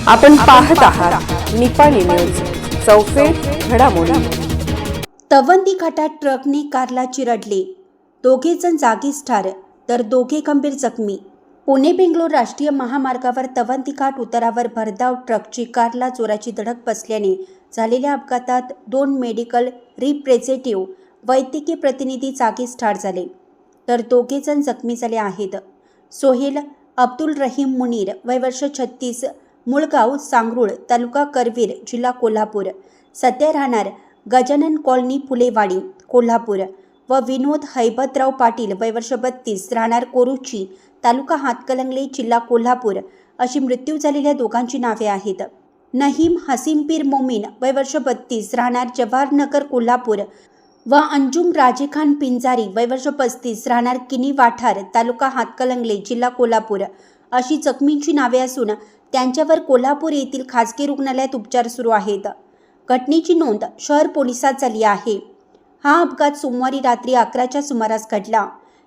आपण पाहत आहात निपाणी न्यूज, चौफेर घडामोडी। तवंदी घाटात ट्रकने कारला चिरडले, दोघे जण जागीच ठार तर दोघे गंभीर जखमी। पुणे बेंगलोर राष्ट्रीय महामार्गावर तवंदी घाट उतारावर भरधाव ट्रकची कारला जोराची धडक बसल्याने झालेल्या अपघातात 2 मेडिकल रिप्रेझेंटेटिव्ह वैद्यकीय प्रतिनिधी जागीच ठार झाले तर दोघे जण जखमी झाले आहेत। सोहेल अब्दुल रहीम मुनीर वय वर्ष 36, मुळगाव सांगरूळ, तालुका करवीर, जिल्हा कोल्हापूर, सध्या राहणार गजानन कॉलनी, फुलेवाडी, कोल्हापूर व विनोद हैबतराव पाटील वय वर्ष 32, राहणार कोरुची, तालुका हातकणंगले, जिल्हा कोल्हापूर अशी मृत्यू झालेल्या दोघांची नावे आहेत। नहीम हसीमपीर मोमीन वय वर्ष 32, राहणार जवाहरनगर, कोल्हापूर व अंजुम राजेखान पिंजारी वय वर्ष 35, राहणार किनी वाठार, तालुका हातकणंगले, जिल्हा कोल्हापूर अशी जखमींची नावे असून त्यांच्यावर कोल्हापूर येथील खासगी रुग्णालयात उपचार सुरू आहेत। घटनेची नोंद शहर पोलिसात झाली आहे। हा अपघात सोमवारी रात्री 11च्या सुमारास घडला।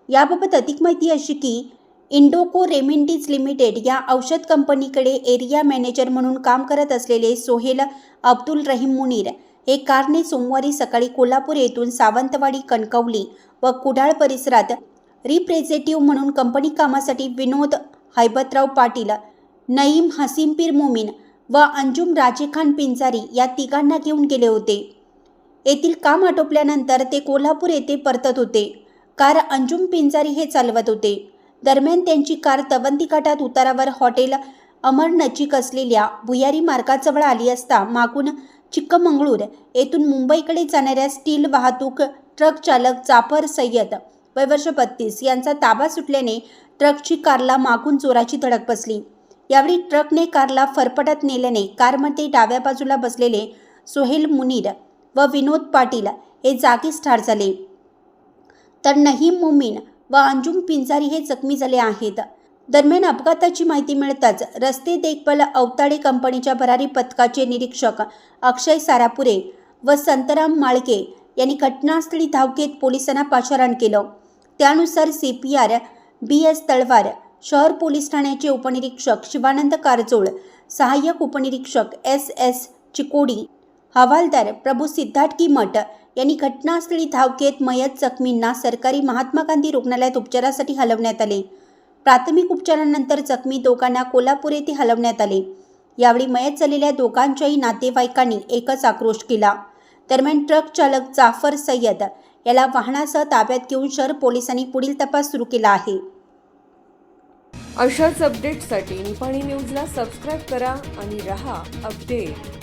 याबाबत अधिक माहिती अशी की इंडोको रेमेंडीज लिमिटेड या औषध कंपनीकडे एरिया मॅनेजर म्हणून काम करत असलेले सोहेल अब्दुल रहीम मुनीर हे कारने सोमवारी सकाळी कोल्हापूर येथून सावंतवाडी, कणकवली व कुडाळ परिसरात रिप्रेझेंटेटिव्ह म्हणून कंपनी कामासाठी विनोद हैबतराव पाटील, नईम हसीमपीर मोमीन व अंजुम राजेखान पिंजारी या तिघांना घेऊन गेले होते। येथील काम आटोपल्यानंतर ते कोल्हापूर येथे परतत होते। कार अंजुम पिंजारी हे चालवत होते। दरम्यान त्यांची कार तवंदी घाटात उतारावर हॉटेल अमर नजीक असलेल्या भुयारी मार्गाजवळ आली असता मागून चिक्कमंगळूर येथून मुंबईकडे जाणाऱ्या स्टील वाहतूक ट्रक चालक जाफर सय्यद वय वर्ष 32 यांचा ताबा सुटल्याने ट्रकची कारला मागून जोराची धडक बसली। यावेळी ट्रकने कारला फरफटत नेल्याने कारमध्ये डाव्या बाजूला बसलेले सोहेल मुनीर व विनोद पाटील हे जागीच ठार झाले तर नहीम मोमीन व अंजुम पिंजारी हे जखमी झाले आहेत। दरम्यान अपघाताची माहिती मिळताच रस्ते देखभाल अवताडे कंपनीच्या भरारी पथकाचे निरीक्षक अक्षय सारापुरे व संतराम माळके यांनी घटनास्थळी धाव घेत पोलिसांना पाचारण केलं। त्यानुसार CPR BS तळवार, शहर पोलीस ठाण्याचे उपनिरीक्षक शिवानंद कारजोळ, सहाय्यक उपनिरीक्षक SS चिकोडी, हवालदार प्रभू सिद्धार्थी मठ यांनी घटनास्थळी धाव घेत मयत जखमींना सरकारी महात्मा गांधी रुग्णालयात उपचारासाठी हलवण्यात आले। प्राथमिक उपचारानंतर जखमी दोघांना कोल्हापूर येथे हलवण्यात आले। यावेळी मयत झालेल्या दोघांच्याही नातेवाईकांनी एकच आक्रोश केला। दरम्यान ट्रक चालक जाफर सय्यद याला वाहनासह ताब्यात घेऊन शहर पोलिसांनी पुढील तपास सुरू केला आहे। अशाच अपडेट्ससाठी निपाणी न्यूजला सबस्क्राईब करा आणि रहा अपडेट।